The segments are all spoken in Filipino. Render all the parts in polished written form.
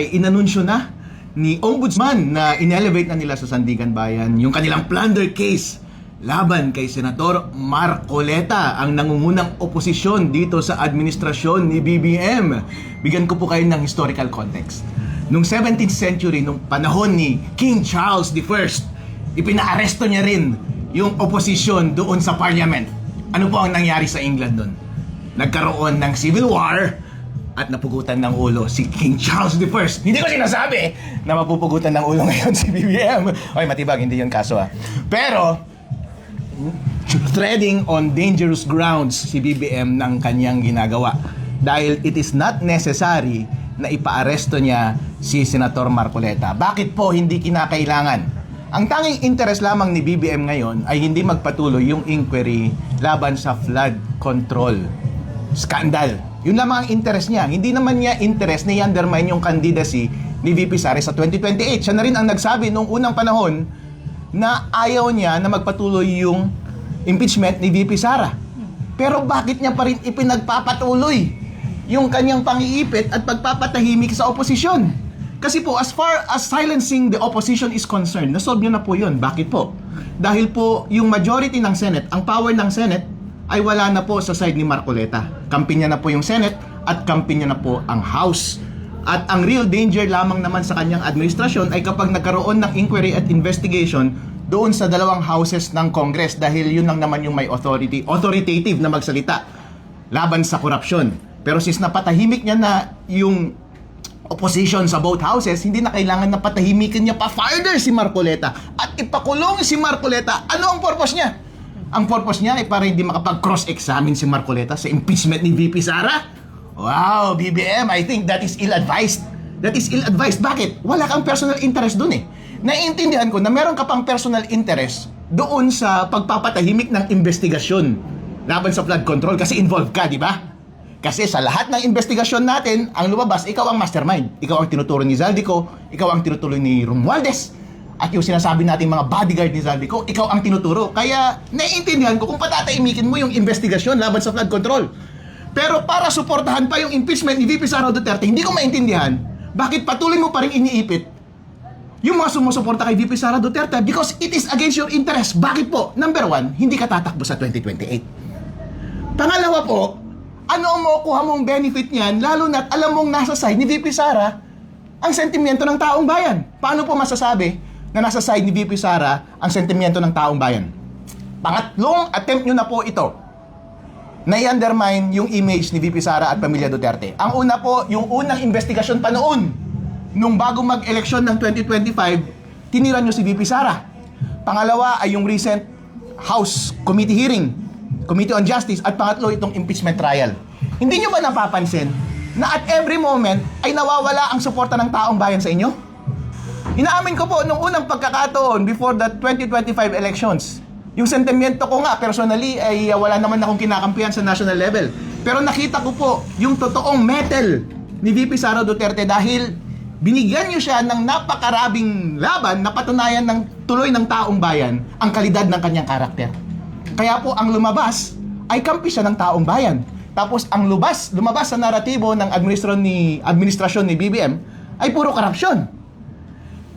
ay inanunsyo na ni Ombudsman na inelevate na nila sa Sandigan Bayan yung kanilang plunder case laban kay Senator Marcoleta, ang nangungunang oposisyon dito sa administrasyon ni BBM. Bigyan ko po kayo ng historical context. Noong 17th century, nung panahon ni King Charles I, ipinaaresto niya rin yung oposisyon doon sa parliament. Ano po ang nangyari sa England doon? Nagkaroon ng civil war at napugutan ng ulo si King Charles I. Hindi ko sinasabi na mapupugutan ng ulo ngayon si BBM. Oy, matibag, hindi yun kaso Pero, treading on dangerous grounds si BBM ng kanyang ginagawa. Dahil it is not necessary na ipaaresto niya si Senator Marcoleta. Bakit po hindi kinakailangan? Ang tanging interest lamang ni BBM ngayon ay hindi magpatuloy yung inquiry laban sa flood control scandal. Yun lamang ang interest niya. Hindi naman niya interest na i-undermine yung candidacy ni VP Sara sa 2028. Siya na rin ang nagsabi noong unang panahon na ayaw niya na magpatuloy yung impeachment ni VP Sara. Pero bakit niya pa rin ipinagpapatuloy yung kanyang pang-iipit at pagpapatahimik sa oposisyon? Kasi po, as far as silencing the opposition is concerned, nasolve nyo na po yun. Bakit po? Dahil po, yung majority ng Senate, ang power ng Senate, ay wala na po sa side ni Marcoleta. Kampi niya na po yung Senate at kampi niya na po ang House. At ang real danger lamang naman sa kanyang administrasyon ay kapag nagkaroon ng inquiry at investigation doon sa dalawang houses ng Congress, dahil yun lang naman yung may authoritative na magsalita laban sa korupsyon. Pero since napatahimik niya na yung opposition sa both houses, hindi na kailangan na patahimikin niya pa further si Marcoleta at ipakulong si Marcoleta. Ano ang purpose niya? Ang purpose niya ay para hindi makapag-cross-examine si Marcoleta sa impeachment ni VP Sara. Wow, BBM, I think that is ill-advised. That is ill-advised. Bakit? Wala kang personal interest dun Naiintindihan ko na meron ka pang personal interest doon sa pagpapatahimik ng investigasyon laban sa flood control kasi involved ka, di ba? Kasi sa lahat ng investigasyon natin, ang lumabas, ikaw ang mastermind. Ikaw ang tinuturo ni Zaldico, ikaw ang tinuturo ni Romualdez. At yung sinasabi natin mga bodyguard ni Zaldico, ikaw ang tinuturo. Kaya naiintindihan ko kung patataimikin mo yung investigasyon laban sa flood control. Pero para suportahan pa yung impeachment ni VP Sara Duterte, hindi ko maintindihan bakit patuloy mo pa rin iniipit yung mga sumusuporta kay VP Sara Duterte because it is against your interest. Bakit po? Number one, hindi ka tatakbo sa 2028. Pangalawa po, ano ang makukuha mong benefit niyan, lalo na't alam mong nasa side ni VP Sara ang sentimiento ng taong bayan? Paano po masasabi na nasa side ni VP Sara ang sentimiento ng taong bayan? Pangatlong attempt nyo na po ito na i-undermine yung image ni VP Sara at pamilya Duterte. Ang una po, yung unang investigasyon pa noon, nung bago mag-eleksyon ng 2025, tinira nyo si VP Sara. Pangalawa ay yung recent House Committee hearing, Committee on Justice, at pangatlo itong impeachment trial. Hindi nyo ba napapansin na at every moment ay nawawala ang suporta ng taong bayan sa inyo? Inaamin ko po, nung unang pagkakataon before the 2025 elections, yung sentimiento ko nga personally ay wala naman akong kinakampihan sa national level. Pero nakita ko po yung totoong mettle ni VP Sara Duterte dahil binigyan nyo siya ng napakarabing laban na patunayan ng tuloy ng taong bayan ang kalidad ng kanyang karakter. Kaya po ang lumabas ay kampi siya ng taong bayan. Tapos ang lumabas sa naratibo ng administrasyon ni BBM ay puro korupsyon.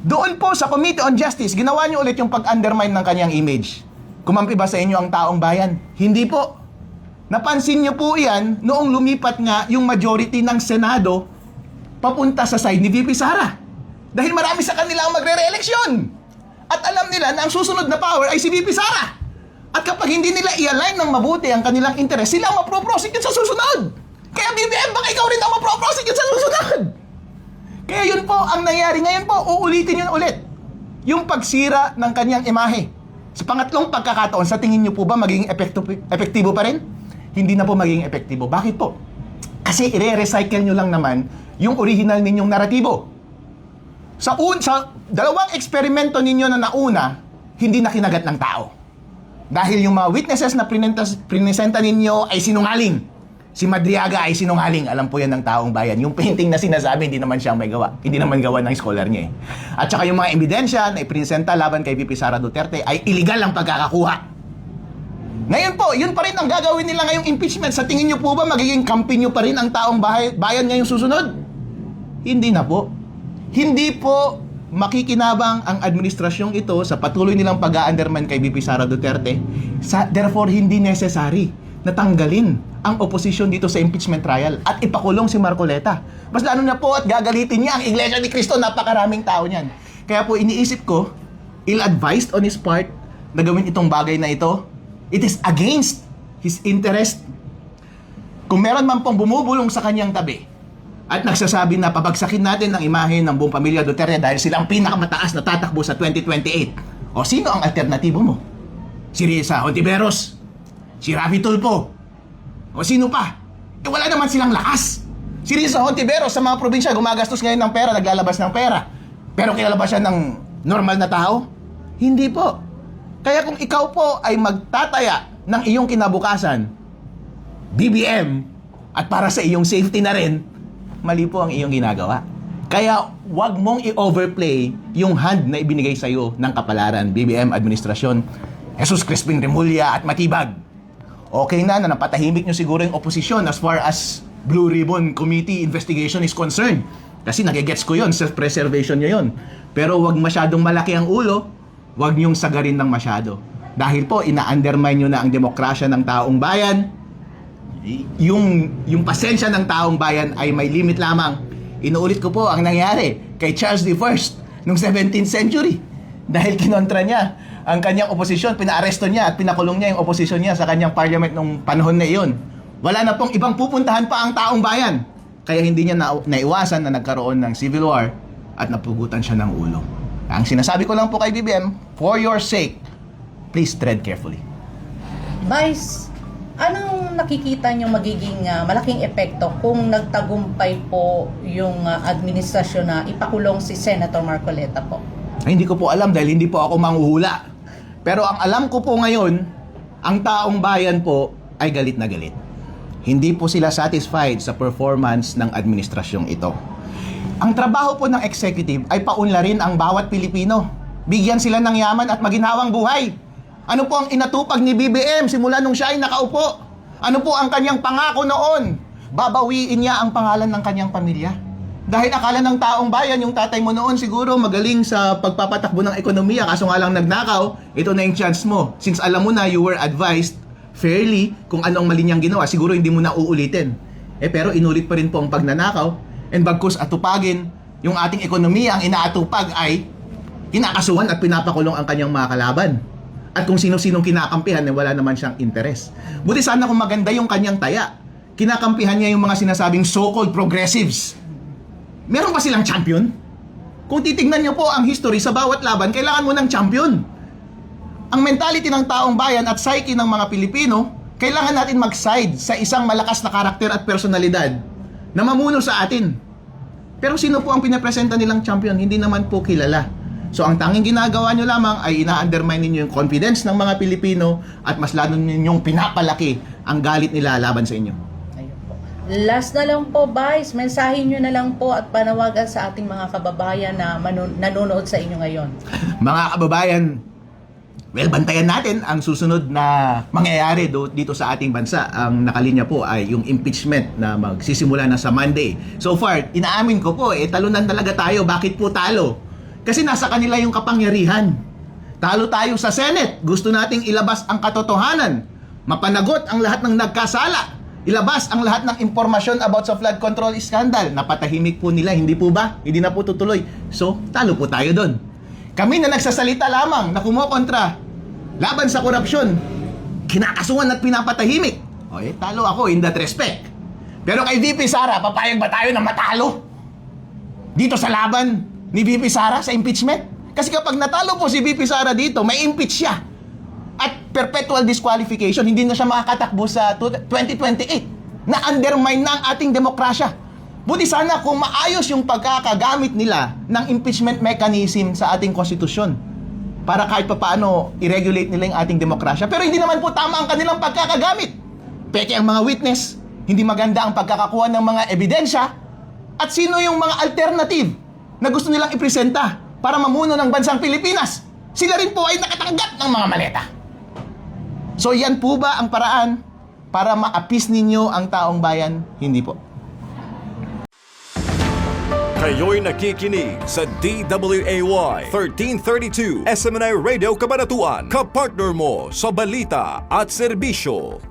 Doon po sa Committee on Justice, ginawa niyo ulit yung pag-undermine ng kanyang image. Kumampi ba sa inyo ang taong bayan? Hindi po. Napansin niyo po yan noong lumipat nga yung majority ng Senado papunta sa side ni VP Sara. Dahil marami sa kanila ang magre-re-eleksyon. At alam nila na ang susunod na power ay si VP Sara. At kapag hindi nila i-align ng mabuti ang kanilang interest, sila ang mapro-prosecute sa susunod. Kaya BBM, baka ikaw rin ang mapro-prosecute sa susunod. Kaya yun po ang nangyari. Ngayon po, uulitin yun ulit. Yung pagsira ng kanyang imahe. Sa pangatlong pagkakataon, sa tingin nyo po ba magiging epektibo pa rin? Hindi na po magiging epektibo. Bakit po? Kasi i-recycle nyo lang naman yung original ninyong naratibo. Sa dalawang eksperimento ninyo na nauna, hindi na kinagat ng tao. Dahil yung mga witnesses na prinesenta ninyo ay sinungaling. Si Madriaga ay sinungaling. Alam po yan ng taong bayan. Yung painting na sinasabi, hindi naman siya may gawa. Hindi naman gawa ng scholar niya At saka yung mga ebidensya na iprinesenta laban kay VP Sara Duterte ay illegal ang pagkakakuha. Ngayon po, yun pa rin ang gagawin nila ngayong impeachment. Sa tingin nyo po ba magiging kampi nyo pa rin ang taong bayan ngayong susunod? Hindi na po. Hindi po makikinabang ang administrasyong ito sa patuloy nilang pag-a-undermine kay VP Sara Duterte. Therefore, hindi necessary na tanggalin ang oposisyon dito sa impeachment trial at ipakulong si Marcoleta. Mas lalo na po at gagalitin niya ang Iglesia ni Cristo, napakaraming tao niyan. Kaya po iniisip ko, ill-advised on his part na gawin itong bagay na ito. It is against his interest. Kung meron man pong bumubulong sa kanyang tabi at nagsasabi na pabagsakin natin ang imahe ng buong pamilya Duterte dahil silang pinakamataas na tatakbo sa 2028. O sino ang alternatibo mo? Si Risa Hontiveros? Si Rafi Tulfo? O sino pa? Eh wala naman silang lakas. Si Risa Hontiveros sa mga probinsya gumagastos ngayon ng pera, naglalabas ng pera. Pero kilala ba siya ng normal na tao? Hindi po. Kaya kung ikaw po ay magtataya ng iyong kinabukasan, BBM, at para sa iyong safety na rin, mali po ang iyong ginagawa. Kaya wag mong i-overplay yung hand na ibinigay sa iyo ng kapalaran, BBM administrasyon, Jesus Crispin Remulla at Matibag. Okay na napatahimik nyo siguro yung oposisyon as far as Blue Ribbon Committee investigation is concerned. Kasi nagigets ko yun, self-preservation nyo yun. Pero wag masyadong malaki ang ulo, wag nyong sagarin ng masyado. Dahil po, ina-undermine nyo na ang demokrasya ng taong bayan. Yung pasensya ng taong bayan ay may limit lamang. Inuulit ko po ang nangyari kay Charles I noong 17th century. Dahil kinontra niya ang kanyang oposisyon, pinaaresto niya at pinakulong niya yung oposisyon niya sa kanyang parliament nung panahon na iyon. Wala na pong ibang pupuntahan pa ang taong bayan. Kaya hindi niya naiwasan na nagkaroon ng civil war at napugutan siya ng ulo. Ang sinasabi ko lang po kay BBM, for your sake, please tread carefully. Vice, anong nakikita niyo magiging malaking epekto kung nagtagumpay po yung administrasyon na ipakulong si Senator Marcoleta po? Ay, hindi ko po alam dahil hindi po ako manghuhula. Pero ang alam ko po ngayon, ang taong bayan po ay galit na galit. Hindi po sila satisfied sa performance ng administrasyong ito. Ang trabaho po ng executive ay paunlarin ang bawat Pilipino. Bigyan sila ng yaman at maginhawang buhay. Ano po ang inatupag ni BBM simula nung siya ay nakaupo? Ano po ang kanyang pangako noon? Babawiin niya ang pangalan ng kanyang pamilya. Dahil akala ng taong bayan, yung tatay mo noon siguro magaling sa pagpapatakbo ng ekonomiya, kaso nga lang nagnakaw, ito na yung chance mo. Since alam mo na you were advised fairly kung anong mali niyang ginawa, siguro hindi mo na uulitin. Pero inulit pa rin po ang pagnanakaw, and bagkus atupagin yung ating ekonomiya, ang inaatupag ay kinakasuhan at pinapakulong ang kanyang mga kalaban. At kung sino-sinong kinakampihan, wala naman siyang interes. Buti sana kung maganda yung kanyang taya. Kinakampihan niya yung mga sinasabing so-called progressives. Meron ba silang champion? Kung titingnan niyo po ang history sa bawat laban, kailangan mo ng champion. Ang mentality ng taong bayan at psyche ng mga Pilipino, kailangan natin mag-side sa isang malakas na karakter at personalidad na mamuno sa atin. Pero sino po ang pinapresenta nilang champion? Hindi naman po kilala. So ang tanging ginagawa nyo lamang ay ina-undermine ninyo yung confidence ng mga Pilipino at mas lalo ninyong pinapalaki ang galit nila laban sa inyo. Last na lang po, Vice, mensahe nyo na lang po at panawagan sa ating mga kababayan na nanonood sa inyo ngayon. Mga kababayan, well, bantayan natin ang susunod na mangyayari dito sa ating bansa. Ang nakalinya po ay yung impeachment na magsisimula na sa Monday. So far, inaamin ko po, talunan talaga tayo. Bakit po talo? Kasi nasa kanila yung kapangyarihan. Talo tayo sa Senate. Gusto nating ilabas ang katotohanan. Mapanagot ang lahat ng nagkasala. Ilabas ang lahat ng impormasyon about sa flood control scandal. Napatahimik po nila, hindi po ba? Hindi na po tutuloy. So, talo po tayo doon. Kami na nagsasalita lamang na kumokontra laban sa korupsyon, kinakasuhan at pinapatahimik. Talo ako in that respect. Pero kay VP Sara, papayag ba tayo na matalo? Dito sa laban ni VP Sara sa impeachment? Kasi kapag natalo po si VP Sara dito, may impeach siya. At perpetual disqualification, hindi na siya makakatakbo sa 2028. Na-undermine na ang ating demokrasya. Buti sana kung maayos yung pagkakagamit nila ng impeachment mechanism sa ating konstitusyon para kahit papaano i-regulate nila yung ating demokrasya. Pero hindi naman po tama ang kanilang pagkakagamit. Peke ang mga witness, hindi maganda ang pagkakakuha ng mga ebidensya, at sino yung mga alternative na gusto nilang ipresenta para mamuno ng bansang Pilipinas. Sila rin po ay nakatanggap ng mga maleta. So yan po ba ang paraan para ma-appease ninyo ang taong bayan? Hindi po. Kayo'y nakikinig sa DWAY 1332 SMNI Radio Cabanatuan, kapartner mo sa balita at serbisyo.